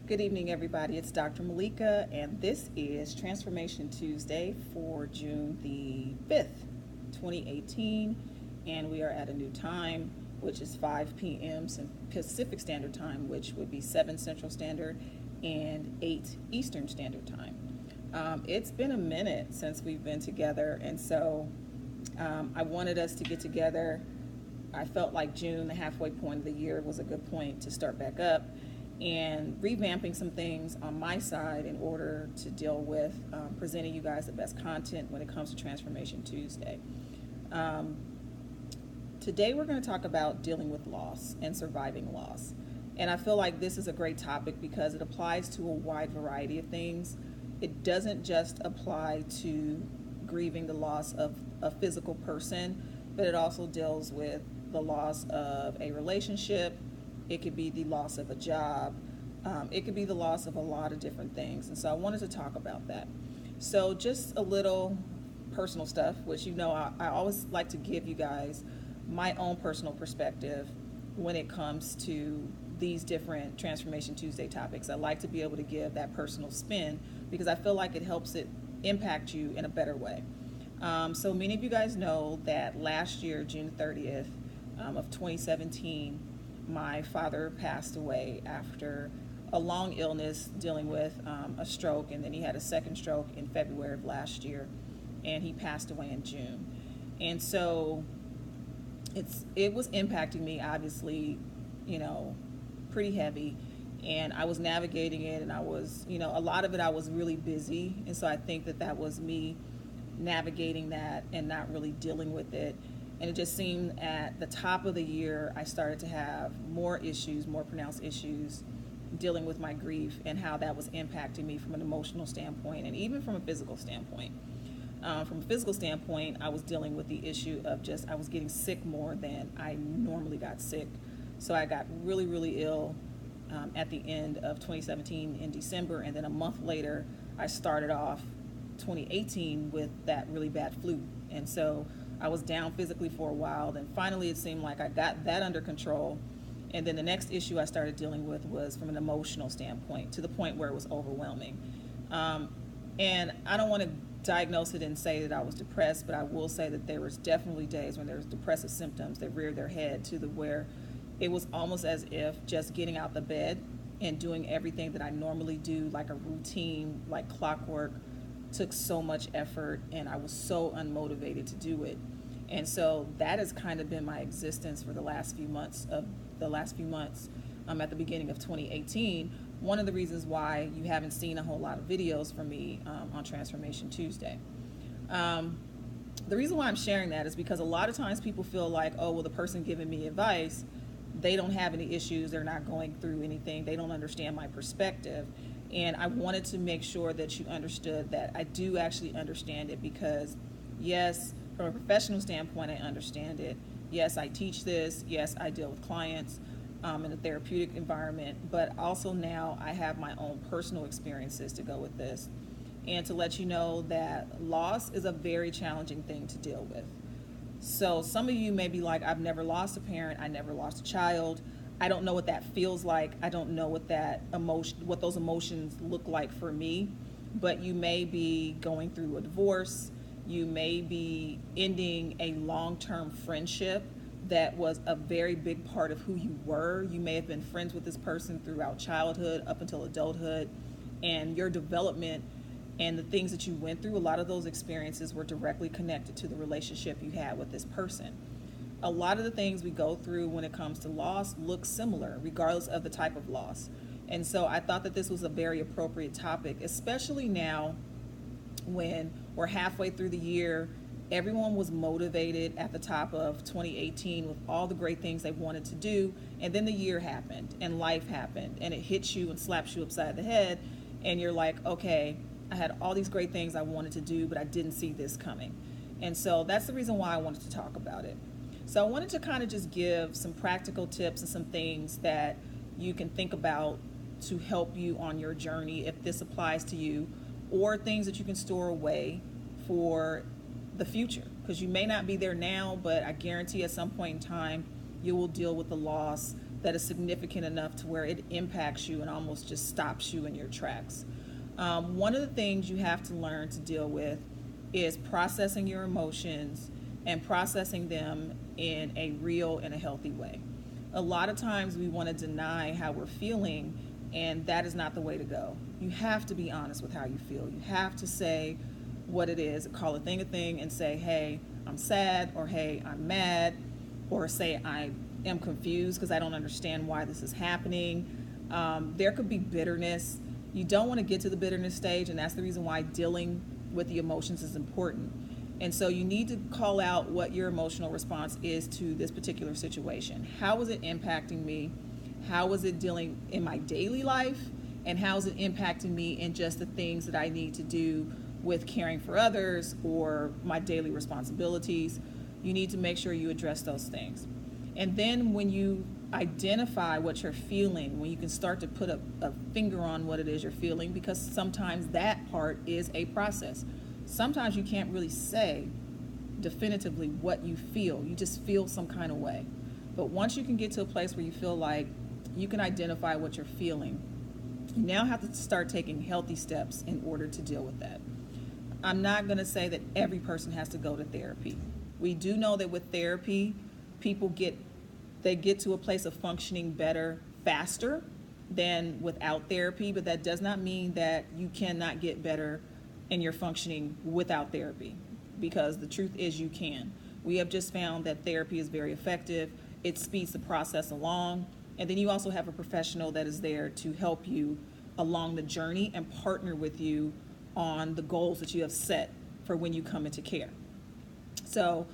Good evening, everybody. It's Dr. Malika, and this is Transformation Tuesday for June the 5th, 2018. And we are at a new time, which is 5 p.m. Pacific Standard Time, which would be 7 Central Standard and 8 Eastern Standard Time. It's been a minute since we've been together, and so I wanted us to get together. I felt like June, the halfway point of the year, was a good point to start back up and revamping some things on my side in order to deal with presenting you guys the best content when it comes to Transformation Tuesday. Today we're going to talk about dealing with loss and surviving loss. And I feel like this is a great topic because it applies to a wide variety of things. It doesn't just apply to grieving the loss of a physical person, but it also deals with the loss of a relationship. It could be the loss of a job. It could be the loss of a lot of different things. And so I wanted to talk about that. So just a little personal stuff, which I always like to give you guys my own personal perspective when it comes to these different Transformation Tuesday topics. I like to be able to give that personal spin because I feel like it helps it impact you in a better way. So many of you guys know that last year, June 30th of 2017, my father passed away after a long illness dealing with a stroke, and then he had a second stroke in February of last year, and he passed away in June. And so it was impacting me, obviously, pretty heavy, and I was navigating it, and I was, a lot of it I was really busy, and so I think that was me navigating that and not really dealing with it. And it just seemed at the top of the year, I started to have more pronounced issues dealing with my grief and how that was impacting me from an emotional standpoint and even from a physical standpoint. From a physical standpoint, I was dealing with the issue of I was getting sick more than I normally got sick. So I got really, really ill at the end of 2017 in December. And then a month later, I started off 2018 with that really bad flu. And so I was down physically for a while. Then finally, it seemed like I got that under control. And then the next issue I started dealing with was from an emotional standpoint, to the point where it was overwhelming. And I don't want to diagnose it and say that I was depressed, but I will say that there was definitely days when there was depressive symptoms that reared their head to where it was almost as if just getting out the bed and doing everything that I normally do, like a routine, like clockwork, took so much effort, and I was so unmotivated to do it. And so that has kind of been my existence for the last few months at the beginning of 2018. One of the reasons why you haven't seen a whole lot of videos from me on Transformation Tuesday. The reason why I'm sharing that is because a lot of times people feel like, oh, well, the person giving me advice, they don't have any issues, they're not going through anything, they don't understand my perspective. And I wanted to make sure that you understood that I do actually understand it, because yes, from a professional standpoint, I understand it. Yes, I teach this. Yes, I deal with clients in a therapeutic environment, but also now I have my own personal experiences to go with this, and to let you know that loss is a very challenging thing to deal with. So some of you may be like, I've never lost a parent, I never lost a child. I don't know what that feels like. I don't know what those emotions look like for me. But you may be going through a divorce. You may be ending a long-term friendship that was a very big part of who you were. You may have been friends with this person throughout childhood up until adulthood, and your development and the things that you went through, a lot of those experiences were directly connected to the relationship you had with this person. A lot of the things we go through when it comes to loss look similar, regardless of the type of loss. And so I thought that this was a very appropriate topic, especially now when we're halfway through the year. Everyone was motivated at the top of 2018 with all the great things they wanted to do. And then the year happened and life happened, and it hits you and slaps you upside the head. And you're like, okay, I had all these great things I wanted to do, but I didn't see this coming. And so that's the reason why I wanted to talk about it. So I wanted to kind of just give some practical tips and some things that you can think about to help you on your journey if this applies to you, or things that you can store away for the future, because you may not be there now, but I guarantee at some point in time you will deal with the loss that is significant enough to where it impacts you and almost just stops you in your tracks. One of the things you have to learn to deal with is processing your emotions and processing them in a real and a healthy way. A lot of times we want to deny how we're feeling, and that is not the way to go. You have to be honest with how you feel. You have to say what it is, call a thing, and say, hey, I'm sad, or hey, I'm mad, or say, I am confused because I don't understand why this is happening. There could be bitterness. You don't want to get to the bitterness stage, and that's the reason why dealing with the emotions is important. And so you need to call out what your emotional response is to this particular situation. How is it impacting me? How is it dealing in my daily life? And how is it impacting me in just the things that I need to do with caring for others or my daily responsibilities? You need to make sure you address those things. And then when you identify what you're feeling, when you can start to put a finger on what it is you're feeling, because sometimes that part is a process. Sometimes you can't really say definitively what you feel. You just feel some kind of way. But once you can get to a place where you feel like you can identify what you're feeling, you now have to start taking healthy steps in order to deal with that. I'm not going to say that every person has to go to therapy. We do know that with therapy, people get to a place of functioning better faster than without therapy, but that does not mean that you cannot get better in your functioning without therapy, because the truth is you can. We have just found that therapy is very effective. It speeds the process along, and then you also have a professional that is there to help you along the journey and partner with you on the goals that you have set for when you come into care. So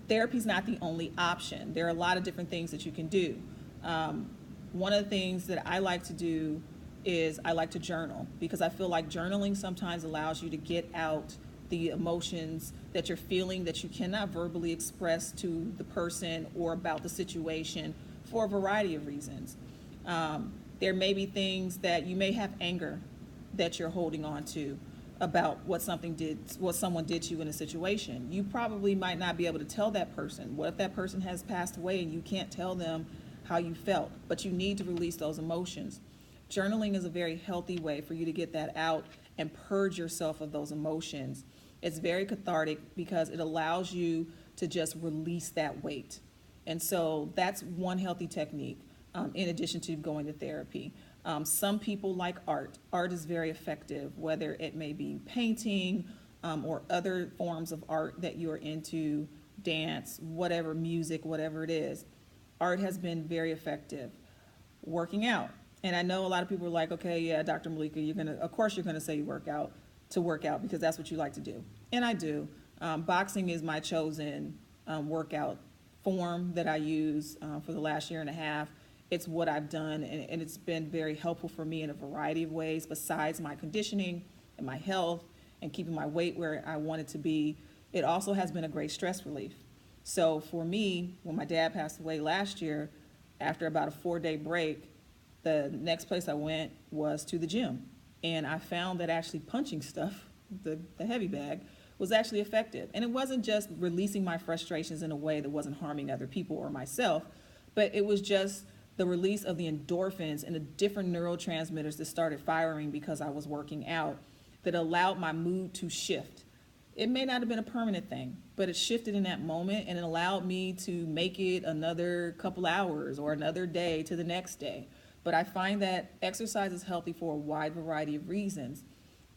therapy is not the only option. There are a lot of different things that you can do. One of the things that I like to do is I like to journal, because I feel like journaling sometimes allows you to get out the emotions that you're feeling that you cannot verbally express to the person or about the situation for a variety of reasons. There may be things that you may have anger that you're holding on to about what someone did to you in a situation. You probably might not be able to tell that person. What if that person has passed away and you can't tell them how you felt, but you need to release those emotions? Journaling is a very healthy way for you to get that out and purge yourself of those emotions. It's very cathartic because it allows you to just release that weight. And so that's one healthy technique, in addition to going to therapy. Some people like art. Art is very effective, whether it may be painting or other forms of art that you're into, dance, whatever, music, whatever it is. Art has been very effective. Working out. And I know a lot of people are like, okay, yeah, Dr. Malika, of course you're gonna say you work out because that's what you like to do. And I do. Boxing is my chosen workout form that I use for the last year and a half. It's what I've done, and it's been very helpful for me in a variety of ways besides my conditioning and my health and keeping my weight where I want it to be. It also has been a great stress relief. So for me, when my dad passed away last year, after about a 4-day break, the next place I went was to the gym. And I found that actually punching stuff, the heavy bag, was actually effective. And it wasn't just releasing my frustrations in a way that wasn't harming other people or myself, but it was just the release of the endorphins and the different neurotransmitters that started firing because I was working out that allowed my mood to shift. It may not have been a permanent thing, but it shifted in that moment, and it allowed me to make it another couple hours or another day to the next day. But I find that exercise is healthy for a wide variety of reasons.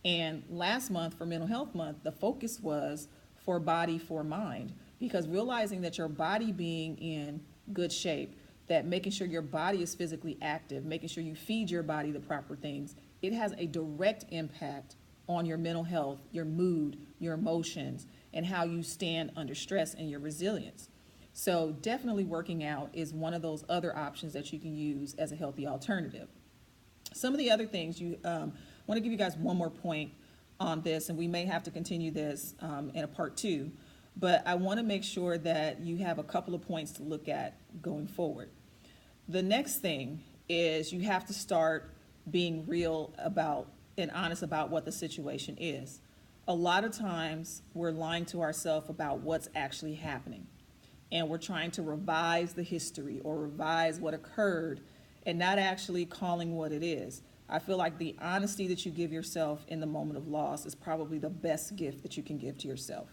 And last month, for Mental Health Month, the focus was for body, for mind, because realizing that your body being in good shape, that making sure your body is physically active, making sure you feed your body the proper things, it has a direct impact on your mental health, your mood, your emotions, and how you stand under stress and your resilience. So definitely working out is one of those other options that you can use as a healthy alternative. Some of the other things want to give you guys one more point on this, and we may have to continue this in a part 2, but I want to make sure that you have a couple of points to look at going forward. The next thing is you have to start being real about and honest about what the situation is. A lot of times we're lying to ourselves about what's actually happening. and we're trying to revise the history or revise what occurred and not actually calling what it is. I feel like the honesty that you give yourself in the moment of loss is probably the best gift that you can give to yourself.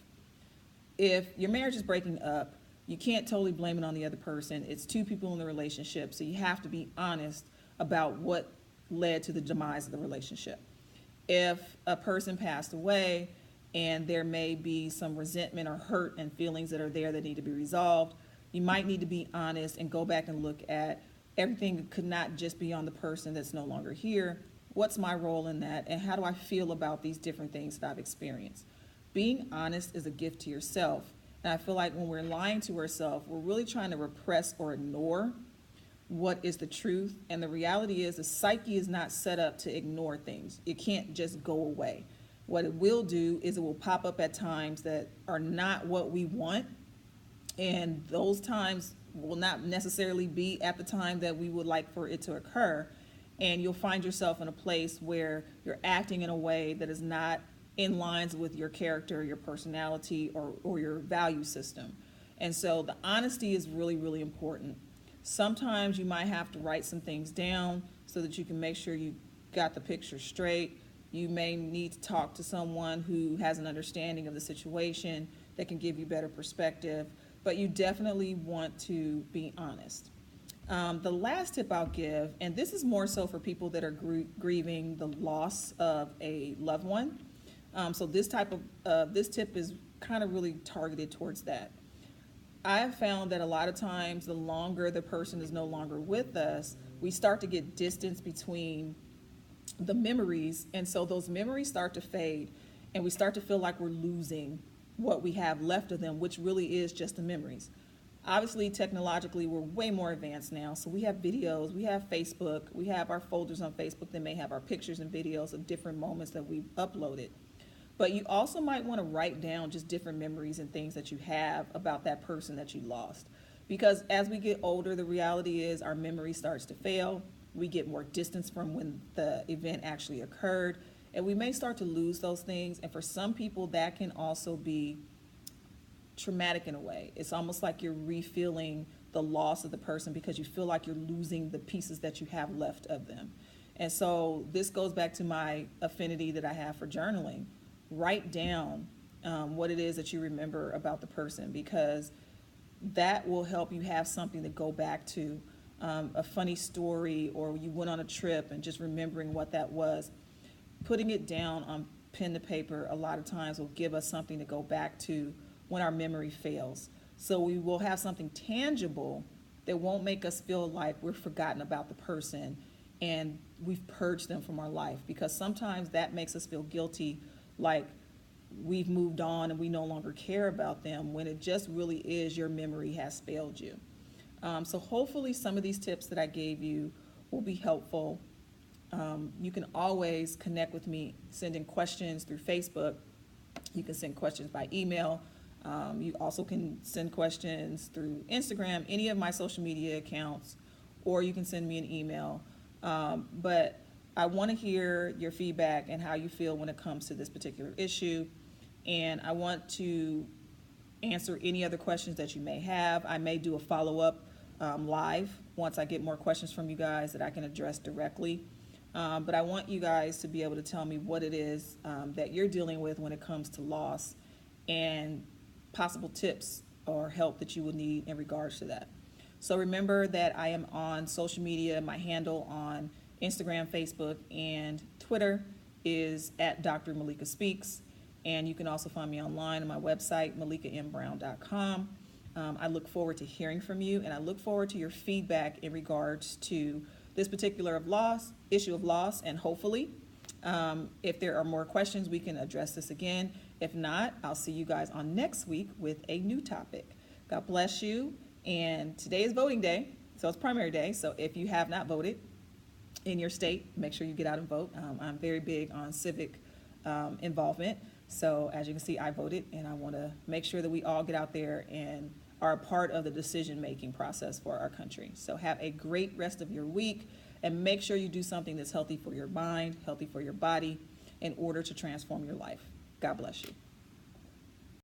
If your marriage is breaking up, you can't totally blame it on the other person. It's two people in the relationship, so you have to be honest about what led to the demise of the relationship. If a person passed away and there may be some resentment or hurt and feelings that are there that need to be resolved, you might need to be honest and go back and look at everything that could not just be on the person that's no longer here. What's my role in that, and how do I feel about these different things that I've experienced? Being honest is a gift to yourself. And I feel like when we're lying to ourselves, we're really trying to repress or ignore what is the truth. And the reality is the psyche is not set up to ignore things. It can't just go away. What it will do is it will pop up at times that are not what we want. And those times will not necessarily be at the time that we would like for it to occur. And you'll find yourself in a place where you're acting in a way that is not in lines with your character, your personality, or your value system. And so the honesty is really, really important. Sometimes you might have to write some things down so that you can make sure you got the picture straight. You may need to talk to someone who has an understanding of the situation that can give you better perspective, but you definitely want to be honest. The last tip I'll give, and this is more so for people that are grieving the loss of a loved one. So this tip is kind of really targeted towards that. I have found that a lot of times the longer the person is no longer with us, we start to get distance between the memories, and so those memories start to fade, and we start to feel like we're losing what we have left of them, which really is just the memories. Obviously, technologically, we're way more advanced now, so we have videos, we have Facebook, we have our folders on Facebook that may have our pictures and videos of different moments that we've uploaded. But you also might want to write down just different memories and things that you have about that person that you lost. Because as we get older, the reality is our memory starts to fail. We get more distance from when the event actually occurred, and we may start to lose those things. And for some people, that can also be traumatic in a way. It's almost like you're refeeling the loss of the person because you feel like you're losing the pieces that you have left of them. And so this goes back to my affinity that I have for journaling. Write down what it is that you remember about the person, because that will help you have something to go back to, a funny story, or you went on a trip and just remembering what that was. Putting it down on pen to paper a lot of times will give us something to go back to when our memory fails. So we will have something tangible that won't make us feel like we're forgotten about the person and we've purged them from our life, because sometimes that makes us feel guilty, like we've moved on and we no longer care about them, when it just really is your memory has failed you. So hopefully some of these tips that I gave you will be helpful. You can always connect with me sending questions through Facebook. You can send questions by email. You also can send questions through Instagram, any of my social media accounts, or you can send me an email. But I want to hear your feedback and how you feel when it comes to this particular issue. And I want to answer any other questions that you may have. I may do a follow-up live once I get more questions from you guys that I can address directly. But I want you guys to be able to tell me what it is that you're dealing with when it comes to loss, and possible tips or help that you would need in regards to that. So remember that I am on social media. My handle on Instagram, Facebook, and Twitter is at Dr. Malaika Speaks. And you can also find me online on my website, malaikambrown.com. I look forward to hearing from you, and I look forward to your feedback in regards to this particular issue of loss. And hopefully, if there are more questions, we can address this again. If not, I'll see you guys on next week with a new topic. God bless you. And today is voting day, so it's primary day. So if you have not voted in your state, make sure you get out and vote. I'm very big on civic involvement. So as you can see, I voted, and I want to make sure that we all get out there and are a part of the decision-making process for our country. So have a great rest of your week, and make sure you do something that's healthy for your mind, healthy for your body, in order to transform your life. God bless you.